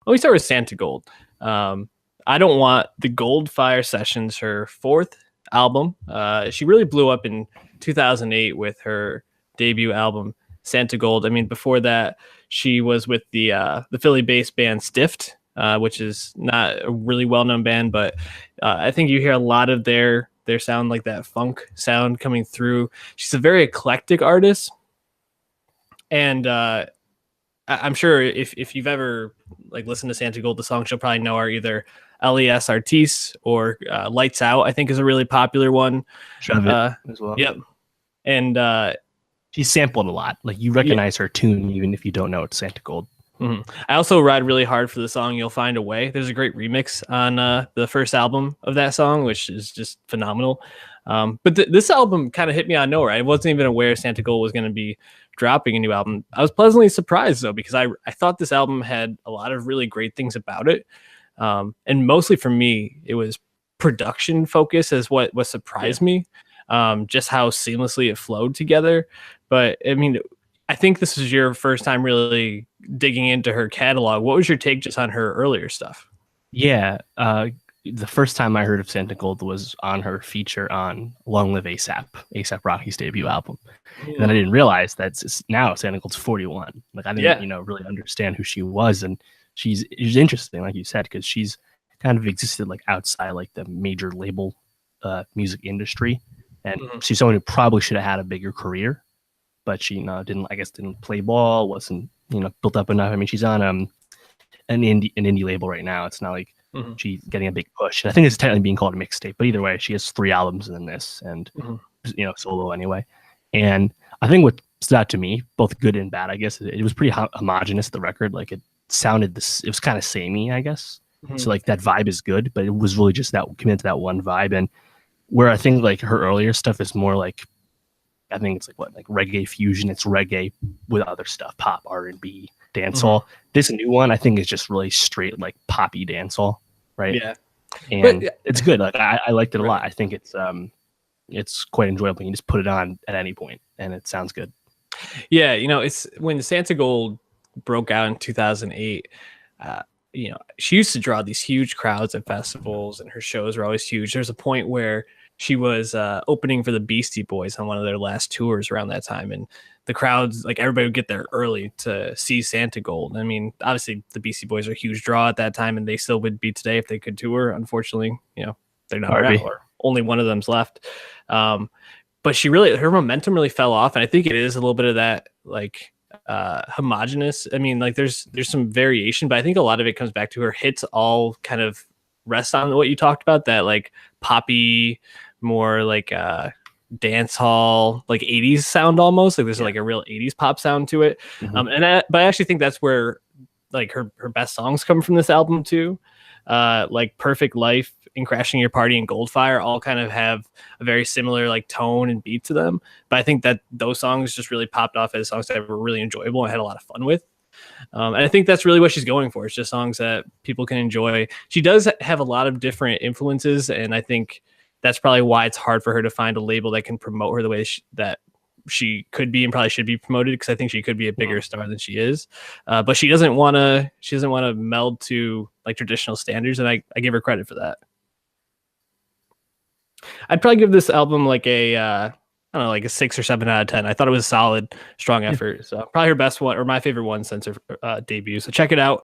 we start with Santigold. I Don't Want the Gold Fire Sessions, her fourth album. She really blew up in 2008 with her debut album, Santigold. I mean, before that, she was with the Philly-based band Stiffed, which is not a really well-known band, but I think you hear a lot of their sound, like that funk sound coming through. She's a very eclectic artist, and I'm sure if you've ever like listened to Santigold, the songs you'll probably know are either Les Artis or Lights Out, I think is a really popular one. Shove It as well. Yep. And she's sampled a lot. Like you recognize her tune even if you don't know it's Santigold. Mm-hmm. I also ride really hard for the song You'll Find a Way. There's a great remix on the first album of that song, which is just phenomenal. But this album kind of hit me out of nowhere. I wasn't even aware Santigold was going to be dropping a new album. I was pleasantly surprised, though, because I thought this album had a lot of really great things about it. And mostly for me, it was production focus is what surprised me. Just how seamlessly it flowed together. But I mean, I think this is your first time really digging into her catalog. What was your take just on her earlier stuff? Yeah. The first time I heard of Santigold was on her feature on Long Live A$AP Rocky's debut album. Yeah. And then I didn't realize that now Santigold's 41. Like I didn't, really understand who she was. And she's interesting, like you said, because she's kind of existed like outside like the major label music industry. And she's someone who probably should have had a bigger career, but she didn't play ball, wasn't built up enough. I mean, she's on an indie label right now. It's not like she's getting a big push. And I think it's technically being called a mixtape, but either way, she has 3 albums in this and solo anyway. And I think what stood out to me, both good and bad, I guess, it was pretty homogenous, the record. Like it was kind of samey, I guess. So like that vibe is good, but it was really just that committed to that one vibe. And where I think like her earlier stuff is more like, I think it's like reggae fusion. It's reggae with other stuff, pop, R&B, dancehall. This new one, I think, is just really straight like poppy dancehall, right? Yeah, and it's good. Like I liked it a lot. I think it's quite enjoyable. You can just put it on at any point, and it sounds good. Yeah, it's when Santigold broke out in 2008. She used to draw these huge crowds at festivals, and her shows were always huge. There's a point where she was opening for the Beastie Boys on one of their last tours around that time. And the crowds, like everybody would get there early to see Santigold. I mean, obviously the Beastie Boys are a huge draw at that time, and they still would be today if they could tour. Unfortunately, they're not around, or only one of them's left. But her momentum really fell off. And I think it is a little bit of that, like, homogenous. I mean, like there's some variation, but I think a lot of it comes back to her hits all kind of rest on what you talked about, that like poppy, more like dance hall, like 80s sound almost. Like there's like a real 80s pop sound to it. But I actually think that's where like her best songs come from this album too. Like Perfect Life and Crashing Your Party and Goldfire all kind of have a very similar like tone and beat to them. But I think that those songs just really popped off as songs that were really enjoyable and had a lot of fun with. And I think that's really what she's going for. It's just songs that people can enjoy. She does have a lot of different influences, and I think that's probably why it's hard for her to find a label that can promote her the way that she could be and probably should be promoted, because I think she could be a bigger star than she is. But she doesn't want to meld to like traditional standards, and I give her credit for that. I'd probably give this album like a 6 or 7 out of 10. I thought it was a solid, strong effort. So probably her best one, or my favorite one since her debut. So check it out.